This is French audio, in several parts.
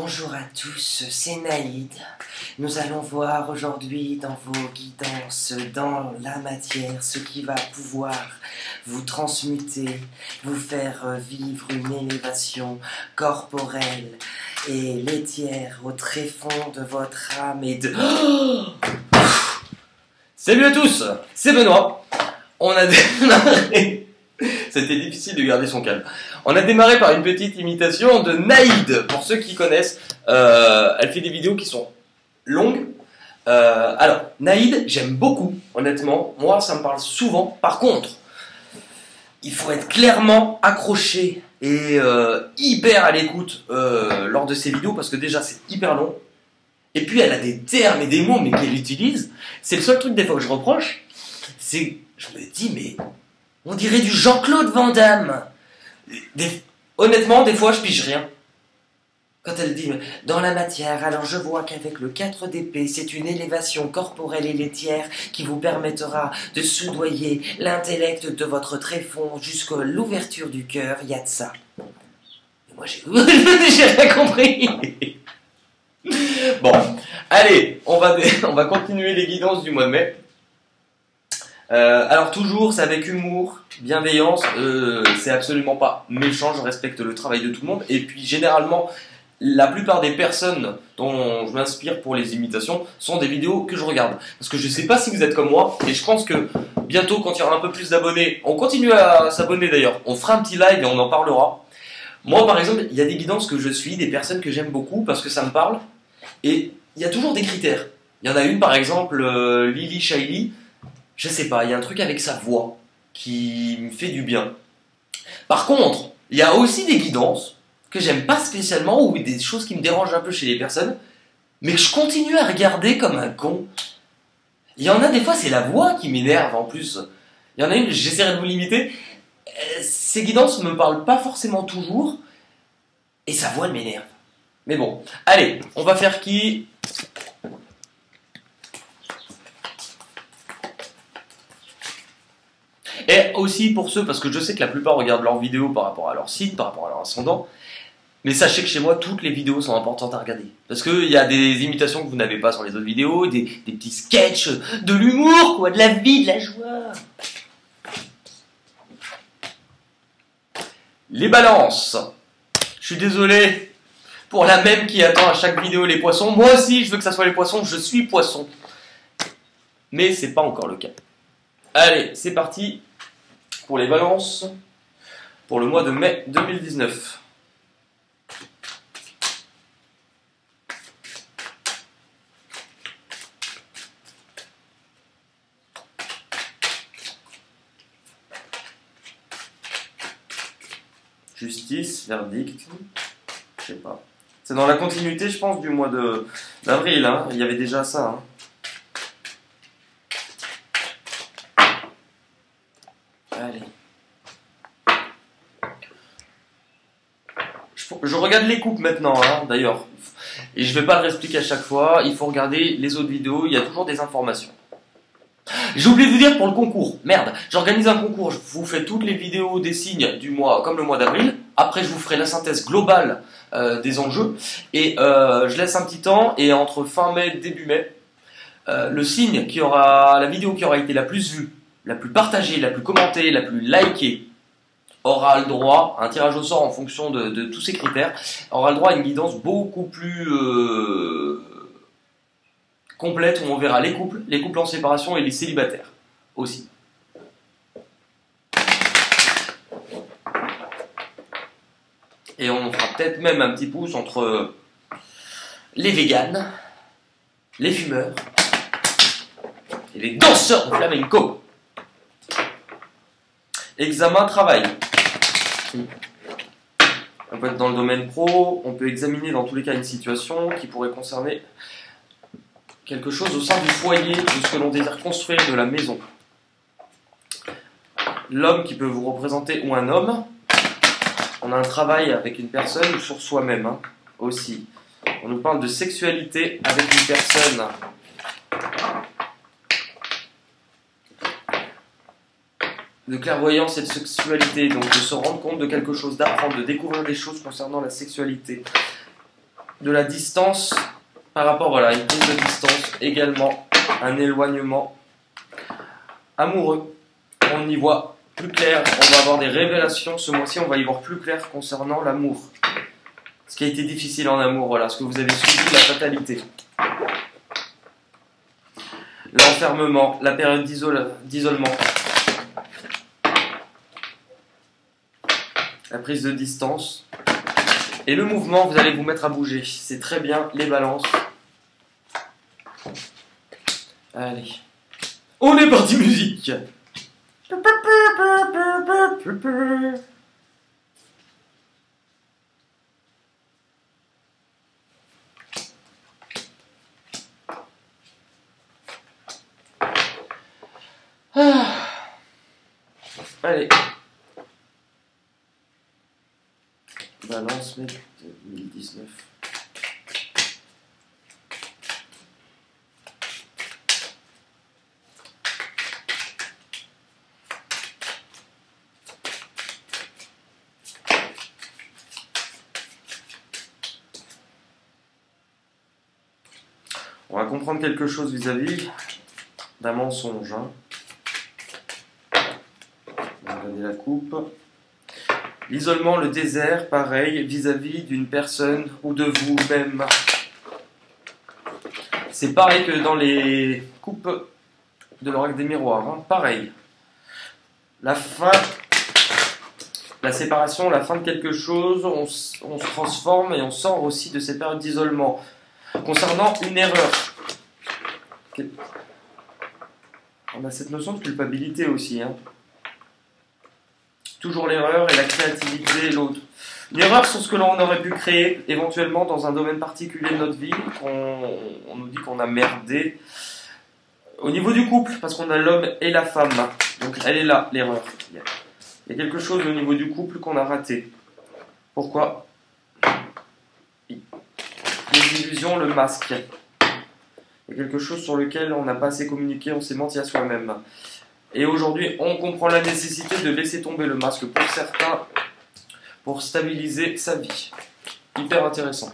Bonjour à tous, c'est Naïd. Nous allons voir aujourd'hui dans vos guidances, dans la matière, ce qui va pouvoir vous transmuter, vous faire vivre une élévation corporelle et laitière au tréfonds de votre âme et de... Salut à tous, c'est Benoît. On a démarré... C'était difficile de garder son calme. On a démarré par une petite imitation de Naïd. Pour ceux qui connaissent, elle fait des vidéos qui sont longues. Alors, Naïd, j'aime beaucoup, honnêtement. Moi, ça me parle souvent. Par contre, il faut être clairement accroché et hyper à l'écoute lors de ces vidéos parce que déjà, c'est hyper long. Et puis, elle a des termes et des mots mais qu'elle utilise. C'est le seul truc des fois que je reproche. C'est, je me dis, mais on dirait du Jean-Claude Van Damme. Honnêtement, des fois, je pige rien. Quand elle dit « Dans la matière, alors je vois qu'avec le 4 d'épée, c'est une élévation corporelle et laitière qui vous permettra de soudoyer l'intellect de votre tréfonds jusqu'à l'ouverture du cœur, il y a de ça. » Moi, j'ai rien compris. Bon, allez, on va continuer les guidances du mois de mai. Alors toujours, c'est avec humour, bienveillance, c'est absolument pas méchant, je respecte le travail de tout le monde. Et puis généralement, la plupart des personnes dont je m'inspire pour les imitations sont des vidéos que je regarde. Parce que je sais pas si vous êtes comme moi, et je pense que bientôt quand il y aura un peu plus d'abonnés, on continue à s'abonner d'ailleurs, on fera un petit live et on en parlera. Moi par exemple, il y a des guidances que je suis, des personnes que j'aime beaucoup parce que ça me parle, et il y a toujours des critères. Il y en a une par exemple, Lily Shailey. Je sais pas, il y a un truc avec sa voix qui me fait du bien. Par contre, il y a aussi des guidances que j'aime pas spécialement ou des choses qui me dérangent un peu chez les personnes, mais que je continue à regarder comme un con. Il y en a des fois, c'est la voix qui m'énerve en plus. Il y en a une, j'essaierai de vous limiter. Ces guidances me parlent pas forcément toujours, et sa voix m'énerve. Mais bon, allez, on va faire qui ? Et aussi pour ceux, parce que je sais que la plupart regardent leurs vidéos par rapport à leur site, par rapport à leur ascendant, mais sachez que chez moi, toutes les vidéos sont importantes à regarder. Parce qu'il y a des imitations que vous n'avez pas sur les autres vidéos, des petits sketchs, de l'humour, quoi, de la vie, de la joie. Les balances. Je suis désolé pour la même qui attend à chaque vidéo les poissons. Moi aussi, je veux que ça soit les poissons, je suis poisson. Mais c'est pas encore le cas. Allez, c'est parti pour les balances pour le mois de mai 2019. Justice, verdict, je sais pas. C'est dans la continuité, je pense, du mois d'avril, hein. Il y avait déjà ça, hein. Allez. Je regarde les coupes maintenant, hein, d'ailleurs. Et je vais pas le réexpliquer à chaque fois. Il faut regarder les autres vidéos. Il y a toujours des informations. J'ai oublié de vous dire pour le concours. Merde, j'organise un concours. Je vous fais toutes les vidéos des signes du mois, comme le mois d'avril. Après, je vous ferai la synthèse globale des enjeux. Et je laisse un petit temps. Et entre fin mai et début mai, le signe qui aura, la vidéo qui aura été la plus vue, la plus partagée, la plus commentée, la plus likée, aura le droit, un tirage au sort en fonction de tous ces critères, aura le droit à une guidance beaucoup plus complète où on verra les couples en séparation et les célibataires aussi. Et on fera peut-être même un petit pouce entre les véganes, les fumeurs et les danseurs de flamenco. Examen travail. On peut être dans le domaine pro, on peut examiner dans tous les cas une situation qui pourrait concerner quelque chose au sein du foyer, de ce que l'on désire construire de la maison. L'homme qui peut vous représenter ou un homme. On a un travail avec une personne ou sur soi-même, hein, aussi. On nous parle de sexualité avec une personne. De clairvoyance et de sexualité, donc de se rendre compte de quelque chose, d'apprendre, de découvrir des choses concernant la sexualité. de la distance par rapport, voilà, une prise de distance, également un éloignement amoureux. On y voit plus clair, on va avoir des révélations. Ce mois-ci, on va y voir plus clair concernant l'amour. Ce qui a été difficile en amour, voilà, ce que vous avez subi, la fatalité. L'enfermement, la période d'isolement. La prise de distance. Et le mouvement, vous allez vous mettre à bouger. C'est très bien, les balances. Allez. On est parti musique. Allez. Balance, mec, 2019. On va comprendre quelque chose vis-à-vis d'un mensonge. Hein. On va regarder la coupe. L'isolement, le désert, pareil, vis-à-vis d'une personne ou de vous-même. C'est pareil que dans les coupes de l'oracle des miroirs. Hein. Pareil. La fin, la séparation, la fin de quelque chose, on se transforme et on sort aussi de cette période d'isolement. Concernant une erreur, on a cette notion de culpabilité aussi. Hein. Toujours l'erreur et la créativité et l'autre. L'erreur sur ce que l'on aurait pu créer éventuellement dans un domaine particulier de notre vie, on nous dit qu'on a merdé. Au niveau du couple, parce qu'on a l'homme et la femme. Donc elle est là, l'erreur. Il y a quelque chose au niveau du couple qu'on a raté. Pourquoi? Les illusions, le masque. Il y a quelque chose sur lequel on n'a pas assez communiqué, on s'est menti à soi-même. Et aujourd'hui, on comprend la nécessité de laisser tomber le masque pour certains, pour stabiliser sa vie. Hyper intéressant.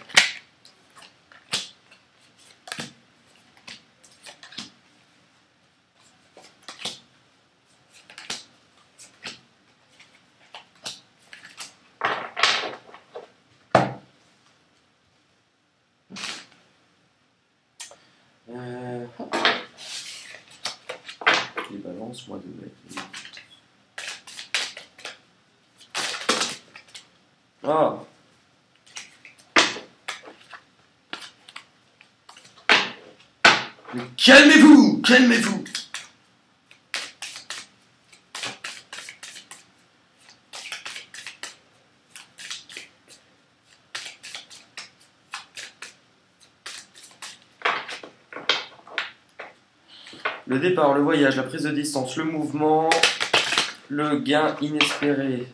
Les balances, mois de mai. Ah. Mais calmez-vous, calmez-vous. Le départ, le voyage, la prise de distance, le mouvement, le gain inespéré,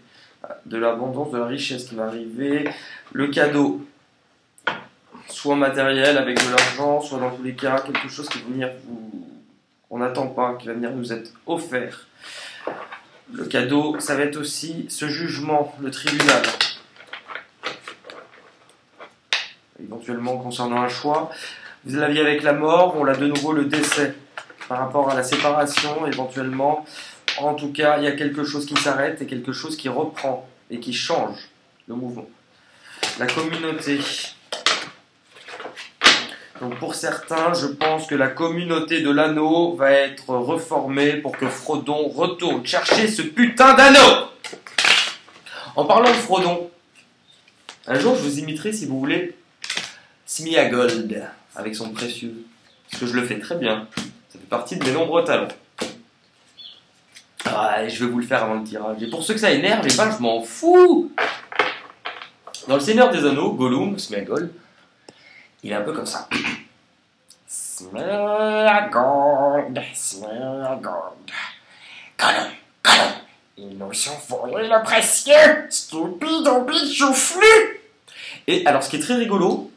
de l'abondance, de la richesse qui va arriver, le cadeau, soit matériel avec de l'argent, soit dans tous les cas quelque chose qui va venir on n'attend pas, qui va venir nous être offert. Le cadeau, ça va être aussi ce jugement, le tribunal. Éventuellement concernant un choix, vous l'aviez avec la mort, on l'a de nouveau le décès. Par rapport à la séparation, éventuellement, en tout cas, il y a quelque chose qui s'arrête et quelque chose qui reprend et qui change le mouvement. La communauté. Donc pour certains, je pense que la communauté de l'anneau va être reformée pour que Frodon retourne chercher ce putain d'anneau. En parlant de Frodon, un jour je vous imiterai si vous voulez Sméagol avec son précieux. Parce que je le fais très bien. Ça fait partie de mes nombreux talents. Ah, et je vais vous le faire avant le tirage. Et pour ceux que ça énerve, eh ben, je m'en fous. Dans le Seigneur des Anneaux, Gollum, Sméagol, il est un peu comme ça. Sméagol, Sméagol. Gollum, Gollum. Ils nous ont volé le précieux. Stupide, oublie, joufflu. Et alors, ce qui est très rigolo,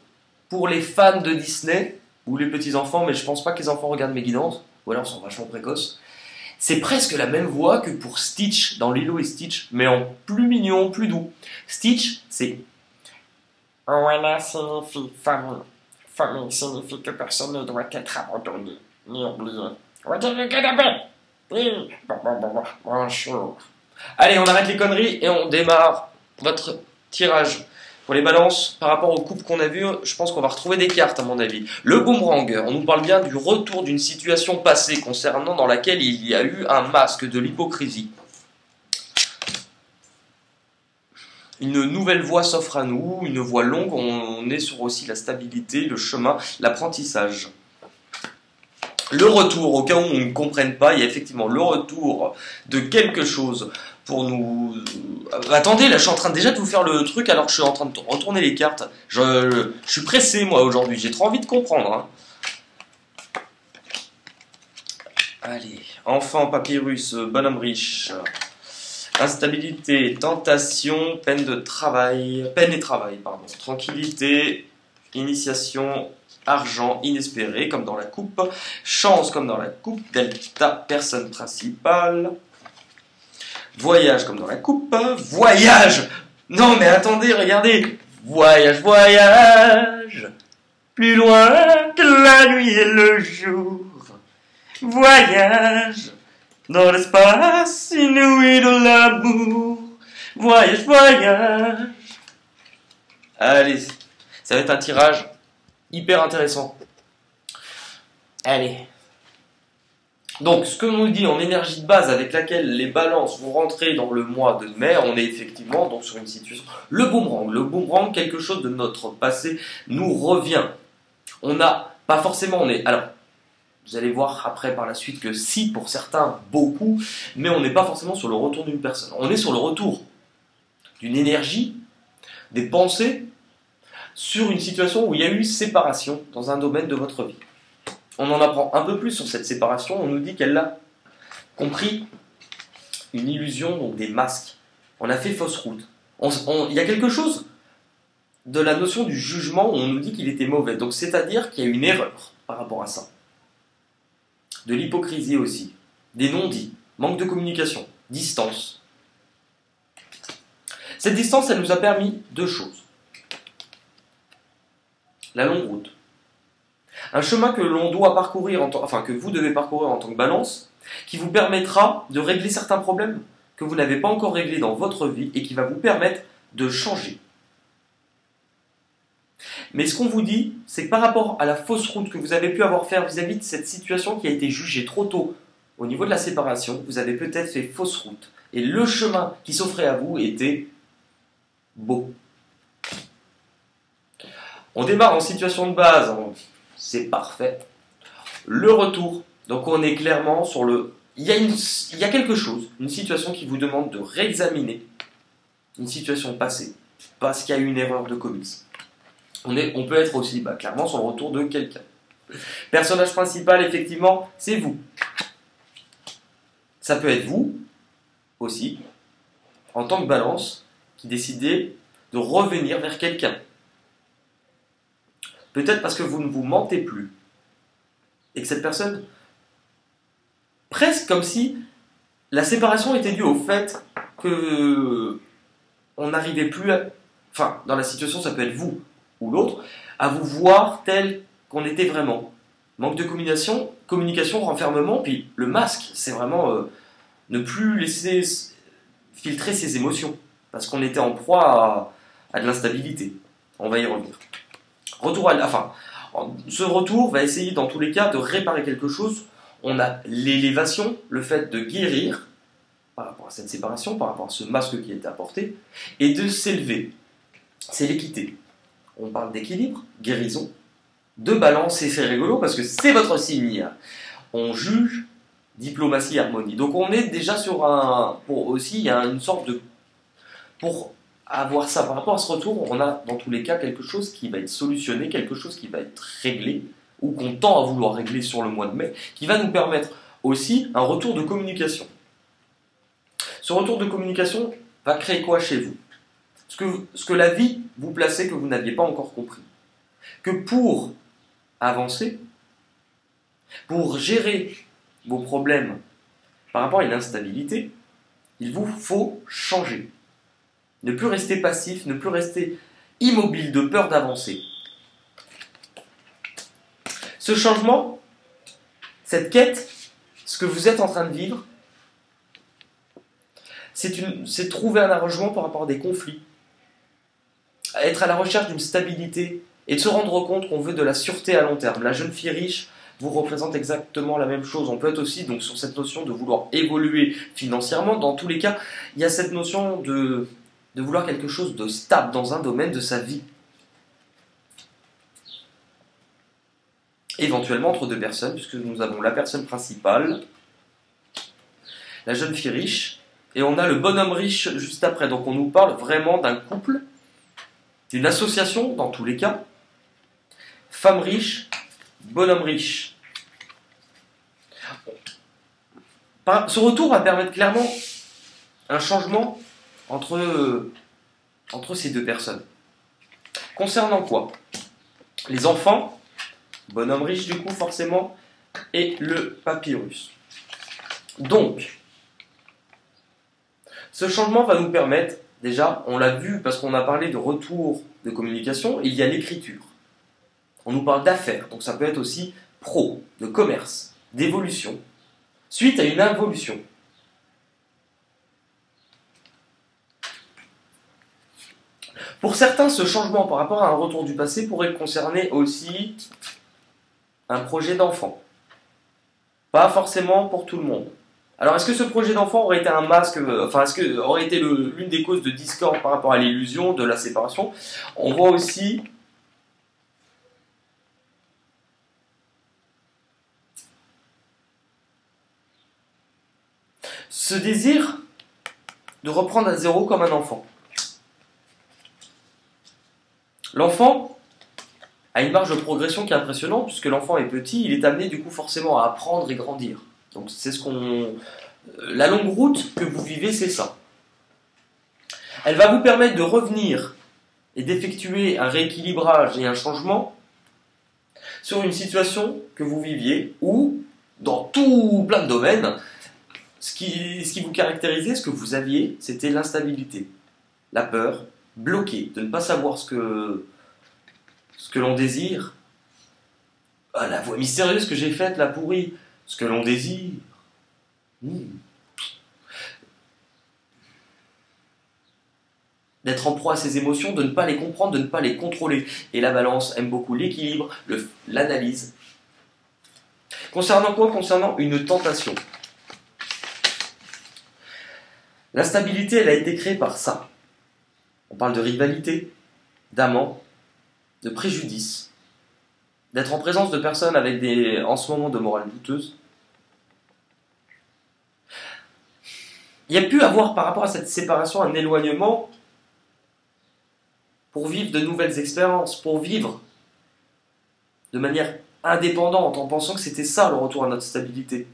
pour les fans de Disney, ou les petits-enfants, mais je pense pas que les enfants regardent mes guidances, ou alors ils sont vachement précoces, c'est presque la même voix que pour Stitch dans Lilo et Stitch, mais en plus mignon, plus doux. Stitch, c'est Oana signifie famille. Famille signifie que personne ne doit être abandonné, ni oublié. Bonjour. Allez, on arrête les conneries et on démarre votre tirage. Pour les balances, par rapport aux coupes qu'on a vues, je pense qu'on va retrouver des cartes à mon avis. Le boomerang, on nous parle bien du retour d'une situation passée concernant dans laquelle il y a eu un masque de l'hypocrisie. Une nouvelle voie s'offre à nous, une voie longue, on est sur aussi la stabilité, le chemin, l'apprentissage. Le retour, au cas où on ne comprenne pas, il y a effectivement le retour de quelque chose pour nous... Attendez, là je suis en train déjà de vous faire le truc alors que je suis en train de retourner les cartes. Je suis pressé moi aujourd'hui, j'ai trop envie de comprendre. Hein. Allez, enfant, papyrus, bonhomme riche, instabilité, tentation, peine et travail, pardon, tranquillité, initiation, argent inespéré comme dans la coupe, chance comme dans la coupe, delta, personne principale, voyage comme dans la coupe, voyage. Non mais attendez, regardez, voyage, voyage, plus loin que la nuit et le jour, voyage. Dans l'espace inouï de l'amour, voyage, voyage. Allez, ça va être un tirage hyper intéressant. Allez. Donc, ce que nous dit en énergie de base avec laquelle les balances vont rentrer dans le mois de mai, on est effectivement donc sur une situation. Le boomerang, quelque chose de notre passé nous revient. On n'a pas forcément, alors. Vous allez voir après par la suite que si, pour certains, beaucoup, mais on n'est pas forcément sur le retour d'une personne. On est sur le retour d'une énergie, des pensées, sur une situation où il y a eu séparation dans un domaine de votre vie. On en apprend un peu plus sur cette séparation, on nous dit qu'elle a compris une illusion, donc des masques. On a fait fausse route. Il y a quelque chose de la notion du jugement où on nous dit qu'il était mauvais. Donc c'est-à-dire qu'il y a une erreur par rapport à ça. De l'hypocrisie aussi, des non-dits, manque de communication, distance. Cette distance, elle nous a permis deux choses. La longue route. Un chemin que l'on doit parcourir, que vous devez parcourir en tant que balance, qui vous permettra de régler certains problèmes que vous n'avez pas encore réglés dans votre vie et qui va vous permettre de changer. Mais ce qu'on vous dit, c'est que par rapport à la fausse route que vous avez pu avoir fait vis-à-vis de cette situation qui a été jugée trop tôt au niveau de la séparation, vous avez peut-être fait fausse route. Et le chemin qui s'offrait à vous était beau. On démarre en situation de base, c'est parfait. Le retour, donc on est clairement sur le... Il y a quelque chose, une situation qui vous demande de réexaminer une situation passée, parce qu'il y a eu une erreur de commise. On peut être aussi clairement sur le retour de quelqu'un. Personnage principal, effectivement, c'est vous. Ça peut être vous aussi, en tant que balance, qui décidez de revenir vers quelqu'un. Peut-être parce que vous ne vous mentez plus. Et que cette personne, presque comme si la séparation était due au fait que on n'arrivait plus à... Enfin, dans la situation, ça peut être vous ou l'autre, à vous voir tel qu'on était vraiment. Manque de communication, renfermement, puis le masque, c'est vraiment ne plus laisser filtrer ses émotions, parce qu'on était en proie à de l'instabilité. On va y revenir. Ce retour va essayer dans tous les cas de réparer quelque chose. On a l'élévation, le fait de guérir par rapport à cette séparation, par rapport à ce masque qui a été apporté, et de s'élever. C'est l'équité. On parle d'équilibre, guérison, de balance, et c'est rigolo parce que c'est votre signe. On juge, diplomatie, harmonie. Donc on est déjà sur il y a une sorte de... Pour avoir ça par rapport à ce retour, on a dans tous les cas quelque chose qui va être solutionné, quelque chose qui va être réglé, ou qu'on tend à vouloir régler sur le mois de mai, qui va nous permettre aussi un retour de communication. Ce retour de communication va créer quoi chez vous ? Ce que la vie vous plaçait que vous n'aviez pas encore compris. Que pour avancer, pour gérer vos problèmes par rapport à une instabilité, il vous faut changer. Ne plus rester passif, ne plus rester immobile de peur d'avancer. Ce changement, cette quête, ce que vous êtes en train de vivre, c'est trouver un arrangement par rapport à des conflits, être à la recherche d'une stabilité et de se rendre compte qu'on veut de la sûreté à long terme. La jeune fille riche vous représente exactement la même chose. On peut être aussi donc sur cette notion de vouloir évoluer financièrement. Dans tous les cas, il y a cette notion de vouloir quelque chose de stable dans un domaine de sa vie. Éventuellement entre deux personnes, puisque nous avons la personne principale, la jeune fille riche, et on a le bonhomme riche juste après. Donc on nous parle vraiment d'un couple, d'une association dans tous les cas. Femme riche, bonhomme riche. Ce retour va permettre clairement un changement entre ces deux personnes. Concernant quoi? Les enfants, bonhomme riche du coup forcément, et le papyrus. Donc, ce changement va nous permettre, déjà, on l'a vu parce qu'on a parlé de retour de communication, il y a l'écriture. On nous parle d'affaires, donc ça peut être aussi pro, de commerce, d'évolution, suite à une involution. Pour certains, ce changement par rapport à un retour du passé pourrait concerner aussi un projet d'enfant. Pas forcément pour tout le monde. Alors, est-ce que ce projet d'enfant aurait été un masque, est-ce que aurait été l'une des causes de discorde par rapport à l'illusion de la séparation? On voit aussi ce désir de reprendre à zéro comme un enfant. L'enfant a une marge de progression qui est impressionnante, puisque l'enfant est petit, il est amené du coup forcément à apprendre et grandir. Donc c'est la longue route que vous vivez, c'est ça. Elle va vous permettre de revenir et d'effectuer un rééquilibrage et un changement sur une situation que vous viviez, ou dans tout plein de domaines, ce qui vous caractérisait, ce que vous aviez, c'était l'instabilité, la peur, bloqué, de ne pas savoir ce que l'on désire. Ah, la voix mystérieuse que j'ai faite, la pourrie, ce que l'on désire. D'être en proie à ses émotions, de ne pas les comprendre, de ne pas les contrôler. Et la balance aime beaucoup l'équilibre, l'analyse. Concernant quoi? Concernant une tentation. L'instabilité, elle a été créée par ça. On parle de rivalité, d'amant, de préjudice, d'être en présence de personnes avec en ce moment, de morale douteuse. Il y a pu avoir par rapport à cette séparation un éloignement pour vivre de nouvelles expériences, pour vivre de manière indépendante, en pensant que c'était ça le retour à notre stabilité.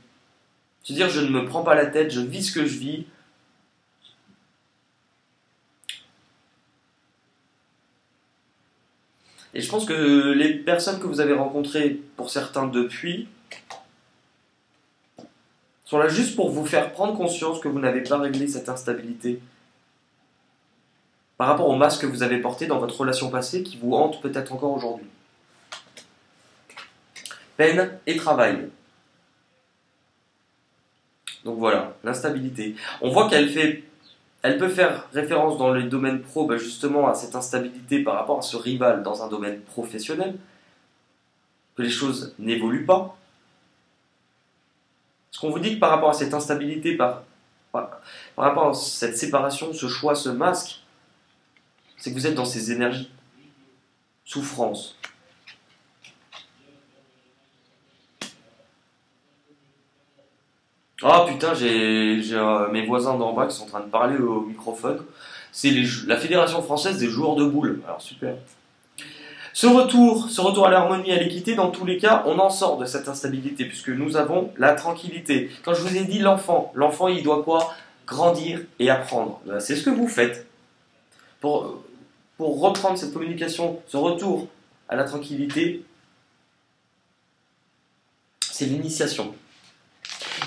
Se dire, je ne me prends pas la tête, je vis ce que je vis. Et je pense que les personnes que vous avez rencontrées, pour certains depuis, sont là juste pour vous faire prendre conscience que vous n'avez pas réglé cette instabilité par rapport au masque que vous avez porté dans votre relation passée qui vous hante peut-être encore aujourd'hui. Peine et travail. Donc voilà, l'instabilité. On voit elle peut faire référence dans les domaines pro, justement à cette instabilité par rapport à ce rival dans un domaine professionnel, que les choses n'évoluent pas. Ce qu'on vous dit que par rapport à cette instabilité, par rapport à cette séparation, ce choix, ce masque, c'est que vous êtes dans ces énergies. Souffrance. Ah putain, j'ai mes voisins d'en bas qui sont en train de parler au microphone. C'est la Fédération Française des Joueurs de Boules. Alors super. Ce retour à l'harmonie, à l'équité, dans tous les cas, on en sort de cette instabilité, puisque nous avons la tranquillité. Quand je vous ai dit l'enfant il doit quoi? Grandir et apprendre. C'est ce que vous faites. Pour reprendre cette communication, ce retour à la tranquillité, c'est l'initiation.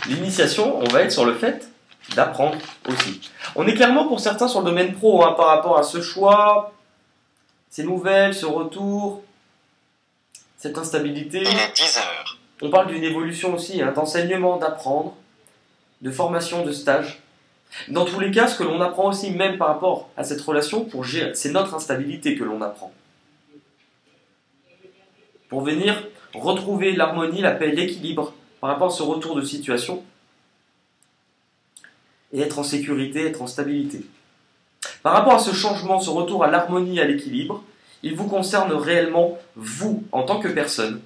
L'initiation, on va être sur le fait d'apprendre aussi. On est clairement pour certains sur le domaine pro par rapport à ce choix. ces nouvelles, ce retour, cette instabilité. Il est 10 heures. On parle d'une évolution aussi, hein, d'enseignement, d'apprendre, de formation, de stage. Dans tous les cas, ce que l'on apprend aussi, même par rapport à cette relation, pour gérer, c'est notre instabilité que l'on apprend. Pour venir retrouver l'harmonie, la paix, l'équilibre par rapport à ce retour de situation et être en sécurité, être en stabilité. Par rapport à ce changement, ce retour à l'harmonie, à l'équilibre, il vous concerne réellement, vous, en tant que personne.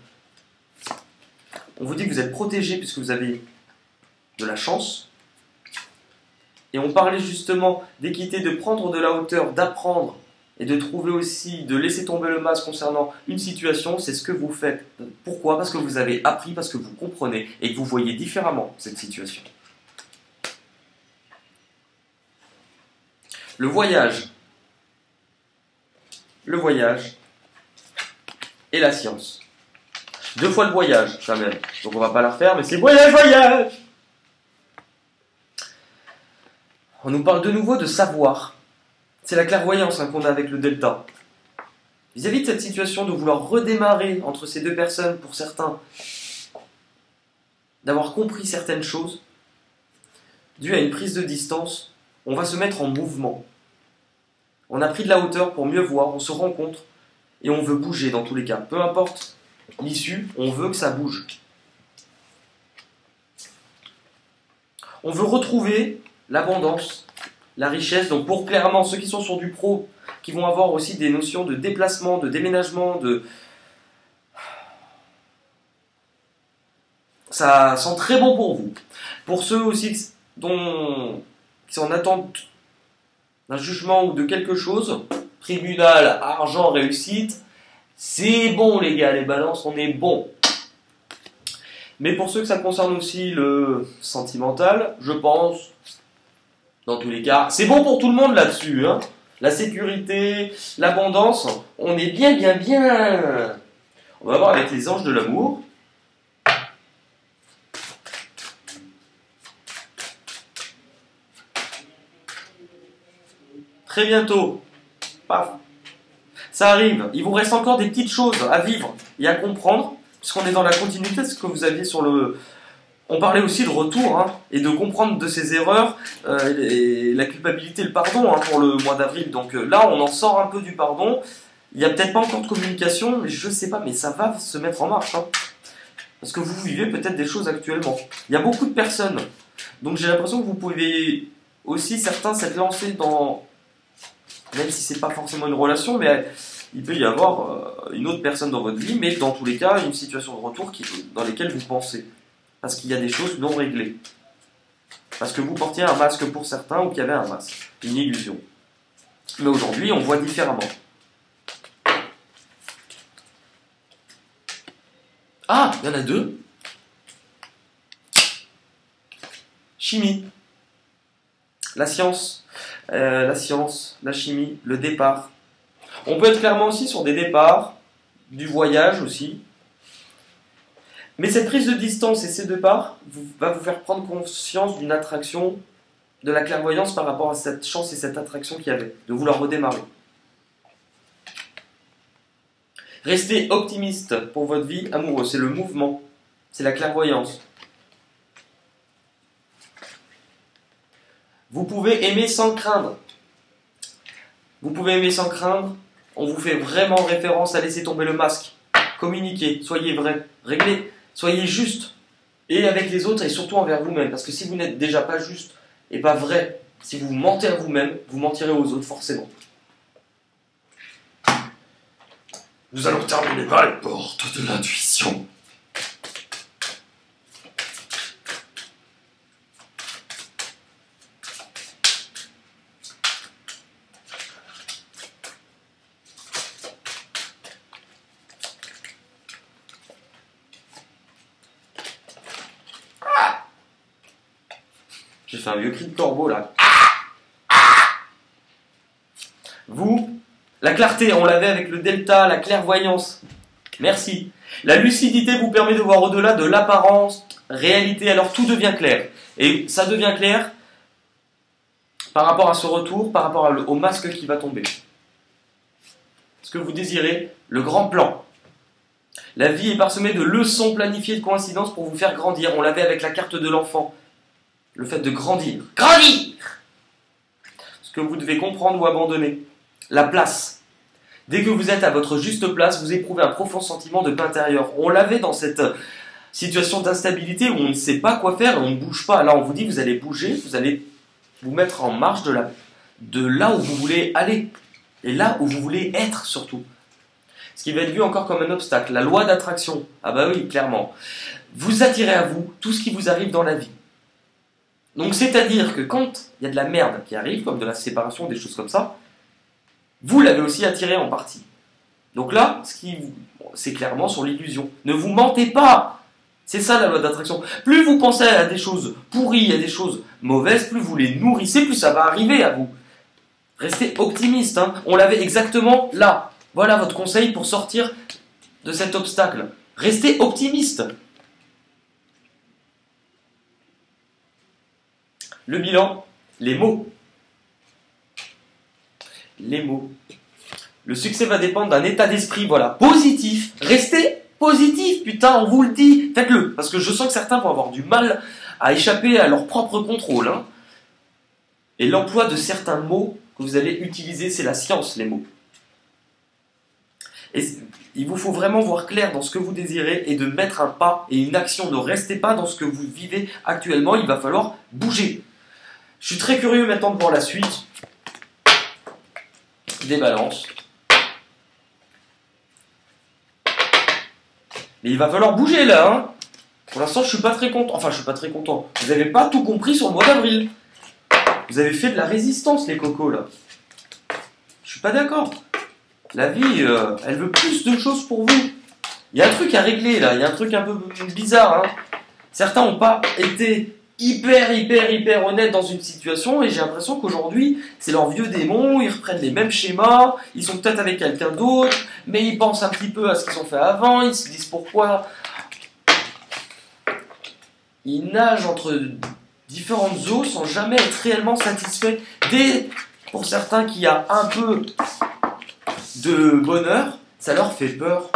On vous dit que vous êtes protégé puisque vous avez de la chance. Et on parlait justement d'équité, de prendre de la hauteur, d'apprendre et de trouver aussi, de laisser tomber le masque concernant une situation. C'est ce que vous faites. Pourquoi? Parce que vous avez appris, parce que vous comprenez et que vous voyez différemment cette situation. Le voyage et la science. 2 fois le voyage, quand même. Donc on va pas la refaire, mais c'est voyage. On nous parle de nouveau de savoir. C'est la clairvoyance, hein, qu'on a avec le delta. Vis-à-vis de cette situation, de vouloir redémarrer entre ces deux personnes, pour certains, d'avoir compris certaines choses, dû à une prise de distance, on va se mettre en mouvement. On a pris de la hauteur pour mieux voir, on se rencontre, et on veut bouger dans tous les cas. Peu importe l'issue, on veut que ça bouge. On veut retrouver l'abondance, la richesse. Donc pour clairement ceux qui sont sur du pro, qui vont avoir aussi des notions de déplacement, de déménagement, ça sent très bon pour vous. Pour ceux aussi qui sont en attente d'un jugement ou de quelque chose, tribunal, argent, réussite, c'est bon les gars, les balances, on est bon. Mais pour ceux que ça concerne aussi le sentimental, je pense, dans tous les cas, c'est bon pour tout le monde là-dessus, hein. La sécurité, l'abondance, on est bien. On va voir avec les anges de l'amour. Très bientôt. Paf. Ça arrive. Il vous reste encore des petites choses à vivre et à comprendre, puisqu'on est dans la continuité de ce que vous aviez sur le... On parlait aussi de retour, hein, et de comprendre de ses erreurs, et la culpabilité, le pardon, hein, pour le mois d'avril. Donc là, on en sort un peu du pardon. Il n'y a peut-être pas encore de communication, mais je ne sais pas, mais ça va se mettre en marche. Hein, parce que vous vivez peut-être des choses actuellement. Il y a beaucoup de personnes. Donc j'ai l'impression que vous pouvez aussi, certains, s'être lancés dans... Même si c'est pas forcément une relation, mais il peut y avoir une autre personne dans votre vie, mais dans tous les cas, une situation de retour dans laquelle vous pensez. Parce qu'il y a des choses non réglées. Parce que vous portiez un masque pour certains ou qu'il y avait un masque. Une illusion. Mais aujourd'hui, on voit différemment. Ah, il y en a deux. Chimie. La science, la chimie, le départ. On peut être clairement aussi sur des départs, du voyage aussi. Mais cette prise de distance et ces départs va vous faire prendre conscience d'une attraction, de la clairvoyance par rapport à cette chance et cette attraction qu'il y avait, de vouloir redémarrer. Restez optimiste pour votre vie amoureuse, c'est le mouvement, c'est la clairvoyance. Vous pouvez aimer sans craindre. Vous pouvez aimer sans craindre. On vous fait vraiment référence à laisser tomber le masque. Communiquez, soyez vrai, réglez, soyez juste. Et avec les autres et surtout envers vous-même. Parce que si vous n'êtes déjà pas juste et pas vrai, si vous mentez à vous-même, vous mentirez aux autres forcément. Nous allons terminer par les portes de l'intuition. J'ai fait un vieux cri de corbeau là. Vous, la clarté, on l'avait avec le delta, la clairvoyance. Merci. La lucidité vous permet de voir au-delà de l'apparence, réalité, alors tout devient clair. Et ça devient clair par rapport à ce retour, par rapport au masque qui va tomber. ce que vous désirez, le grand plan. La vie est parsemée de leçons planifiées, de coïncidences pour vous faire grandir. On l'avait avec la carte de l'enfant. Le fait de grandir. Grandir! Ce que vous devez comprendre ou abandonner. La place. Dès que vous êtes à votre juste place, vous éprouvez un profond sentiment de paix intérieure. On l'avait dans cette situation d'instabilité où on ne sait pas quoi faire et on ne bouge pas. Là, on vous dit, vous allez bouger, vous allez vous mettre en marche de là où vous voulez aller. Et là où vous voulez être, surtout. Ce qui va être vu encore comme un obstacle. La loi d'attraction. Ah bah oui, clairement. Vous attirez à vous tout ce qui vous arrive dans la vie. Donc, c'est-à-dire que quand il y a de la merde qui arrive, comme de la séparation, des choses comme ça, vous l'avez aussi attiré en partie. Donc là, c'est clairement sur l'illusion. Ne vous mentez pas. C'est ça la loi d'attraction. Plus vous pensez à des choses pourries, à des choses mauvaises, plus vous les nourrissez, plus ça va arriver à vous. Restez optimiste. Hein. On l'avait exactement là. Voilà votre conseil pour sortir de cet obstacle. Restez optimiste. Le bilan, les mots. Les mots. Le succès va dépendre d'un état d'esprit, voilà, positif. Restez positif, putain, on vous le dit. Faites-le, parce que je sens que certains vont avoir du mal à échapper à leur propre contrôle. Hein. Et l'emploi de certains mots que vous allez utiliser, c'est la science, les mots. Et il vous faut vraiment voir clair dans ce que vous désirez et de mettre un pas et une action. Ne restez pas dans ce que vous vivez actuellement, il va falloir bouger. Je suis très curieux maintenant de voir la suite des balances. Mais il va falloir bouger là, hein. Pour l'instant, je suis pas très content. Enfin, je suis pas très content. Vous n'avez pas tout compris sur le mois d'avril. Vous avez fait de la résistance, les cocos, là. Je suis pas d'accord. La vie, elle veut plus de choses pour vous. Il y a un truc à régler, là. Il y a un truc un peu bizarre, hein. Certains n'ont pas été hyper honnêtes dans une situation et j'ai l'impression qu'aujourd'hui, c'est leur vieux démon, ils reprennent les mêmes schémas, ils sont peut-être avec quelqu'un d'autre, mais ils pensent un petit peu à ce qu'ils ont fait avant, ils se disent pourquoi. Ils nagent entre différentes eaux sans jamais être réellement satisfaits. Pour certains qui a un peu de bonheur, ça leur fait peur.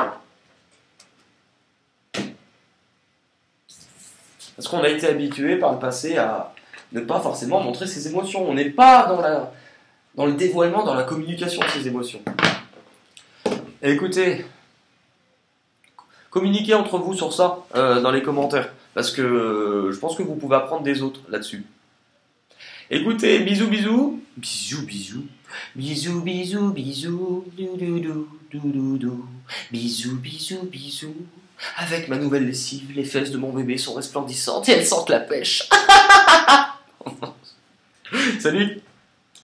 Parce qu'on a été habitué par le passé à ne pas forcément montrer ses émotions. On n'est pas dans le dévoilement, dans la communication de ses émotions. Et écoutez, communiquez entre vous sur ça dans les commentaires. Parce que je pense que vous pouvez apprendre des autres là-dessus. Écoutez, bisous, bisous. Bisous, bisous. Bisous, bisous, bisous. Bisous, bisous, bisous. Avec ma nouvelle lessive, les fesses de mon bébé sont resplendissantes et elles sentent la pêche. Salut!